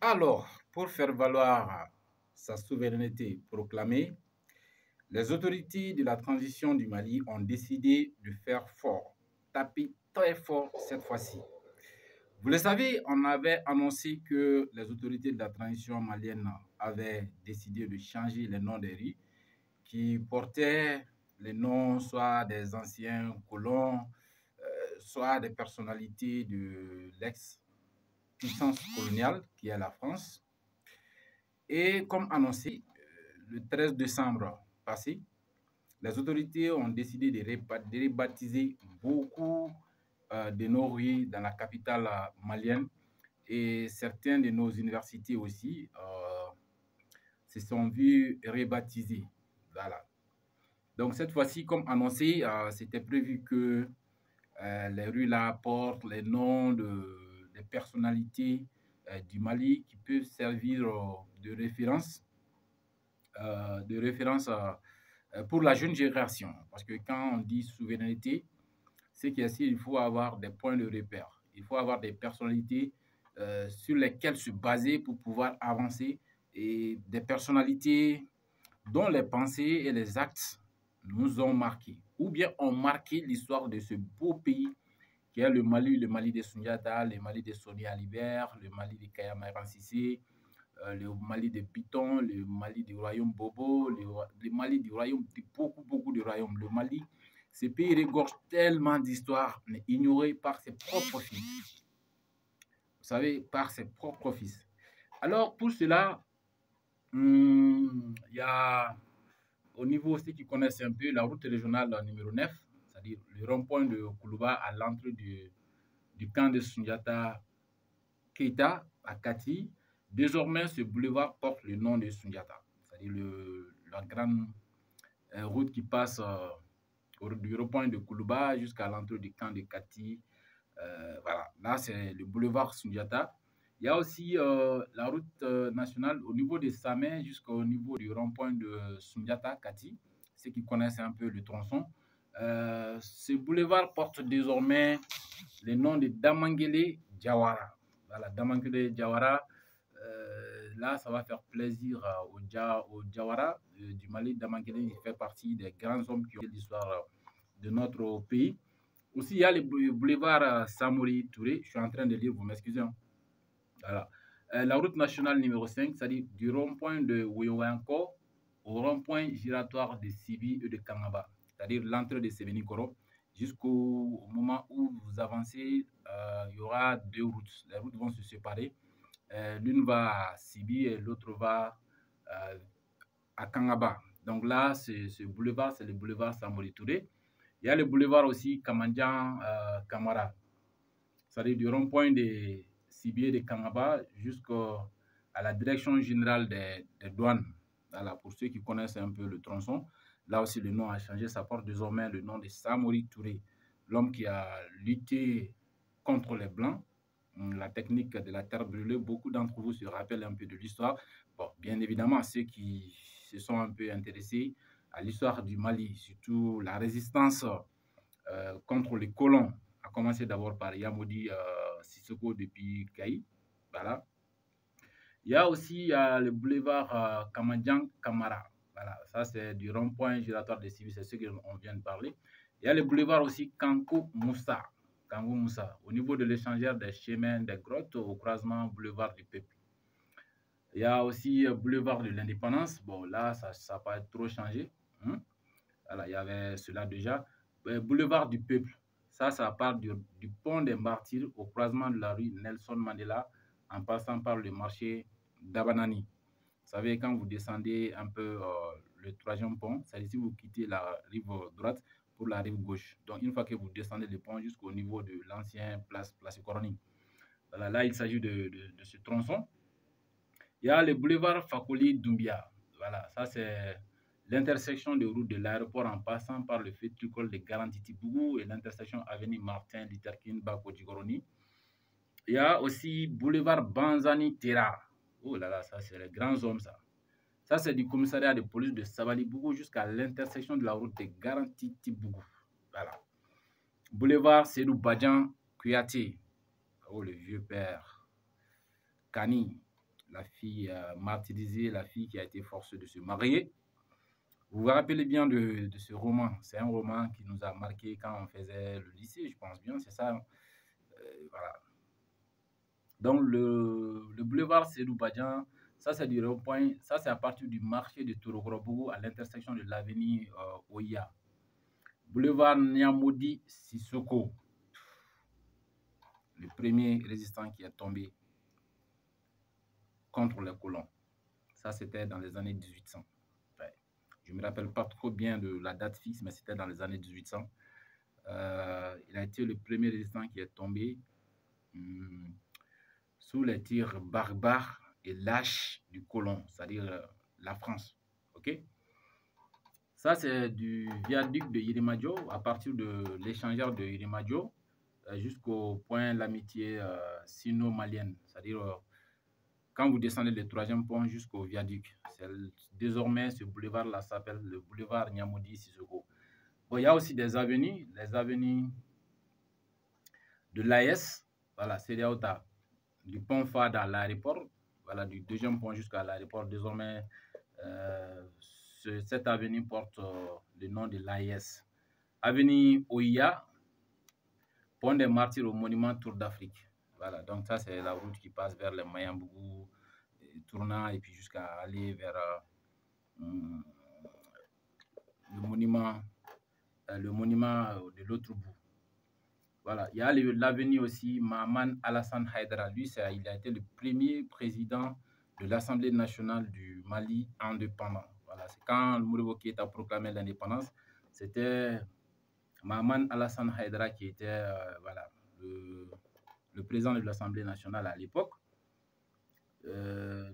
Alors, pour faire valoir sa souveraineté proclamée, les autorités de la transition du Mali ont décidé de faire fort, taper très fort cette fois-ci. Vous le savez, on avait annoncé que les autorités de la transition malienne avaient décidé de changer les noms des rues qui portaient les noms soit des anciens colons, soit des personnalités de l'ex-puissance coloniale qui est la France. Et comme annoncé, le 13 décembre passé, les autorités ont décidé de rebaptiser beaucoup de nos rues dans la capitale malienne et certaines de nos universités aussi se sont vues rebaptisées. Voilà. Donc cette fois-ci, comme annoncé, c'était prévu que les rues là portent les noms des personnalités du Mali qui peuvent servir de référence pour la jeune génération. Parce que quand on dit souveraineté, c'est qu'il faut avoir des points de repère. Il faut avoir des personnalités sur lesquelles se baser pour pouvoir avancer et des personnalités dont les pensées et les actes nous ont marqués ou bien ont marqué l'histoire de ce beau pays qui est le Mali de Sundiata, le Mali de Soni Alibert, le Mali de Kayama Sissé, le Mali de Piton, le Mali du royaume Bobo, le Mali du royaume, beaucoup de royaumes. Le Mali, ce pays regorge tellement d'histoires, mais ignorées par ses propres fils. Vous savez, par ses propres fils. Alors, pour cela, il y a au niveau, ceux qui connaissent un peu la route régionale numéro 9, c'est-à-dire le rond-point de Koulouba à l'entrée du camp de Sundiata Keita à Kati. Désormais, ce boulevard porte le nom de Sundiata, c'est-à-dire la grande route qui passe du rond-point de Koulouba jusqu'à l'entrée du camp de Kati. Voilà, là c'est le boulevard Sundiata. Il y a aussi la route nationale au niveau de Samé jusqu'au niveau du rond-point de Sundiata Kati, ceux qui connaissent un peu le tronçon. Ce boulevard porte désormais le nom de Damangele Diawara. Voilà, Damangele Diawara. Là, ça va faire plaisir aux Diawara du Mali. Damangele, il fait partie des grands hommes qui ont l'histoire de notre pays. Aussi, il y a le boulevard Samori Touré. Je suis en train de lire, vous m'excusez. Voilà. La route nationale numéro 5, c'est-à-dire du rond-point de Ouyowanko au rond-point giratoire de Sibi et de Kangaba, c'est-à-dire l'entrée de Sebenikoro, jusqu'au moment où vous avancez, il y aura deux routes. Les routes vont se séparer. L'une va à Sibi et l'autre va à Kangaba. Donc là, ce boulevard, c'est le boulevard Samori Touré. Il y a le boulevard aussi Kamandjan Kamara, c'est-à-dire du rond-point de Sibier de Kangaba jusqu'à la direction générale des douanes. Voilà, pour ceux qui connaissent un peu le tronçon, là aussi le nom a changé, ça porte désormais le nom de Samori Touré, l'homme qui a lutté contre les Blancs, la technique de la terre brûlée. Beaucoup d'entre vous se rappellent un peu de l'histoire. Bon, bien évidemment, ceux qui se sont un peu intéressés à l'histoire du Mali, surtout la résistance contre les colons, a commencé d'abord par Yamoudi Sissoko depuis Kaï. Voilà. Il y a aussi le boulevard Kamandjan Kamara. Voilà, ça c'est du rond-point giratoire des civils, c'est ce qu'on vient de parler. Il y a le boulevard aussi Kanko Moussa. Kango Moussa, au niveau de l'échangeur des chemins des grottes au croisement boulevard du Peuple. Il y a aussi boulevard de l'Indépendance. Bon, là, ça n'a pas trop changé. Voilà, il y avait cela déjà. Boulevard du Peuple. Ça part du pont des Martyrs au croisement de la rue Nelson Mandela en passant par le marché d'Abanani. Vous savez, quand vous descendez un peu le troisième pont, c'est ici vous quittez la rive droite pour la rive gauche. Donc, une fois que vous descendez le pont jusqu'au niveau de l'ancien place Coroni. Voilà, là, il s'agit de ce tronçon. Il y a le boulevard Fakoli Doumbia. Voilà, ça c'est l'intersection de route de l'aéroport en passant par le fait tricole de Garantiti-Bougou et l'intersection avenue Martin Luther King Bako Djigoroni. Il y a aussi boulevard Banzani Terra. Oh là là, ça c'est les grands hommes ça. Ça c'est du commissariat de police de Sabali-Bougou jusqu'à l'intersection de la route de Garantiti-Bougou. Voilà. Boulevard Sedou Badjan Kouyaté. Oh le vieux père. Kani. la fille martyrisée, la fille qui a été forcée de se marier. Vous vous rappelez bien de ce roman. C'est un roman qui nous a marqué quand on faisait le lycée, je pense bien, c'est ça. Voilà. Donc, le boulevard Sédou Badjan, ça c'est du rond-point, ça c'est à partir du marché de Torogorobougou à l'intersection de l'avenue Oya. Boulevard Niamodi Sissoko, le premier résistant qui est tombé contre les colons. Ça c'était dans les années 1800. Ouais. Je ne me rappelle pas trop bien de la date fixe, mais c'était dans les années 1800. Il a été le premier résistant qui est tombé sous les tirs barbares et lâches du colon, c'est-à-dire la France. Ok? Ça, c'est du viaduc de Yirimadio, à partir de l'échangeur de Yirimadio jusqu'au point l'amitié sino-malienne, c'est-à-dire quand vous descendez le 3e pont jusqu'au viaduc. Désormais, ce boulevard-là s'appelle le boulevard Niamodi Sissoko. Bon, il y a aussi des avenues, les avenues de l'AS, voilà, Seriaota, du pont Fada à l'aéroport, voilà, du 2e pont jusqu'à l'aéroport. Désormais, cette avenue porte le nom de l'AIS. Avenue Oya, pont des Martyrs au monument Tour d'Afrique. Voilà, donc ça c'est la route qui passe vers les Mayambougou, tournant et puis jusqu'à aller vers le monument de l'autre bout. Voilà, il y a l'avenue aussi Mahaman Alassane Haïdara. Lui, il a été le premier président de l'Assemblée nationale du Mali indépendant. Voilà, c'est quand Modibo Keïta a proclamé l'indépendance, c'était Mahaman Alassane Haïdara qui était voilà, le président de l'Assemblée nationale à l'époque.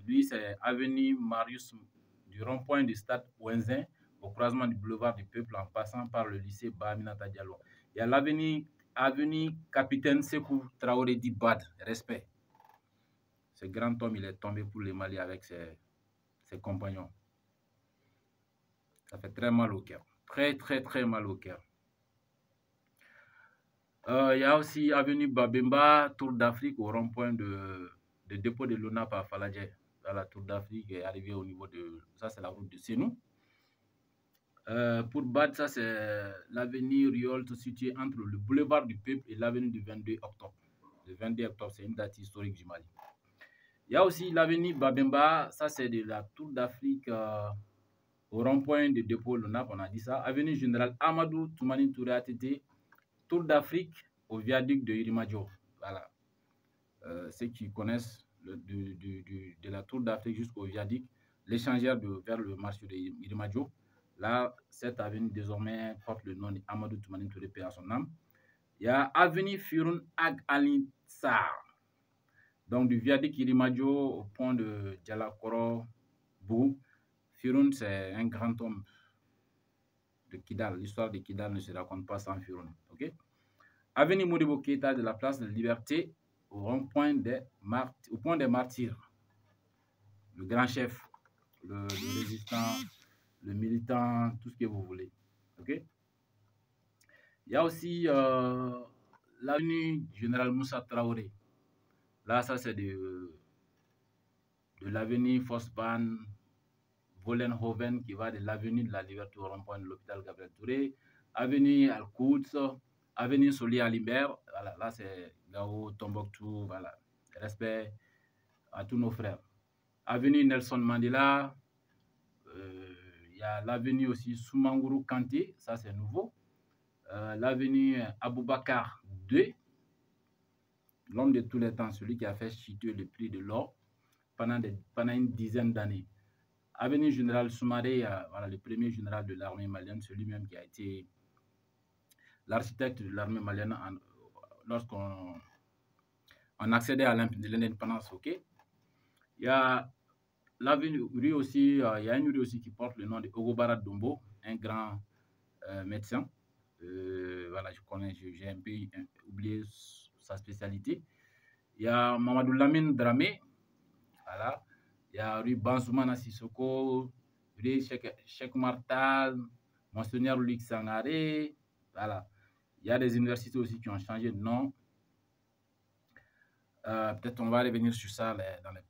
Lui, c'est avenue Marius, du rond-point du stade Ouenzin au croisement du boulevard du Peuple en passant par le lycée Bahaminata Diallo. Il y a avenue Capitaine Sekou Traoré Dibad, respect. Ce grand homme, il est tombé pour le Mali avec ses compagnons. Ça fait très mal au cœur. Très, très, très mal au cœur. Il y a aussi avenue Babemba, Tour d'Afrique, au rond-point de dépôt de l'ONAP à Faladje. La Tour d'Afrique est arrivée au niveau de... Ça, c'est la route de Sénou. Pour Bad, ça, c'est l'avenue Riol, située entre le boulevard du Peuple et l'avenue du 22 octobre. Le 22 octobre, c'est une date historique du Mali. Il y a aussi l'avenue Babemba, ça, c'est de la Tour d'Afrique au rond-point de dépôt l'ONAP, on a dit ça. Avenue Général Amadou Toumani Touré ATT, Tour d'Afrique au viaduc de Yirimadio. Voilà. Ceux qui connaissent de la Tour d'Afrique jusqu'au viaduc, l'échangeur vers le marché de Yirimadio. Là, cette avenue désormais porte le nom d'Amadou Toumani Touré, paix à son âme. Il y a avenue Firoun Ag Alinsar. Donc du viaduc Yirimadio au pont de Djalakoro Bou. Firoun, c'est un grand homme de Kidal. L'histoire de Kidal ne se raconte pas sans Firoun. Okay? Avenue Modibo Keïta de la place de la Liberté au rond-point au point des Martyrs. Le grand chef, le résistant, le militant, tout ce que vous voulez. Ok? Il y a aussi l'avenue Général Moussa Traoré. Là, ça c'est de l'avenue Fosban, Vollenhoven qui va de l'avenue de la Liberté au rond-point de l'hôpital Gabriel Touré, avenue Al-Quds, avenue Soli Alimbert. Voilà, là c'est Gao, Tombouctou, voilà. Respect à tous nos frères. Avenue Nelson Mandela. Il y a l'avenue aussi Soumanguru Kanté, ça c'est nouveau. L'avenue Aboubakar II, l'homme de tous les temps, celui qui a fait chuter le prix de l'or pendant une dizaine d'années. Avenue Général Soumaré, voilà, le premier général de l'armée malienne, celui-même qui a été l'architecte de l'armée malienne lorsqu'on accédait à l'indépendance. Okay? Il y a l'avenue rue aussi, il y a une rue aussi qui porte le nom de Ogobara Dombo, un grand médecin. Voilà, je connais, j'ai un peu oublié sa spécialité. Il y a Mamadou Lamine Dramé, voilà. Il y a rue Bansoumana Sissoko, rue Cheikh Martal, Monseigneur Luc Sangaré, voilà. Il y a des universités aussi qui ont changé de nom. Peut-être on va revenir sur ça dans les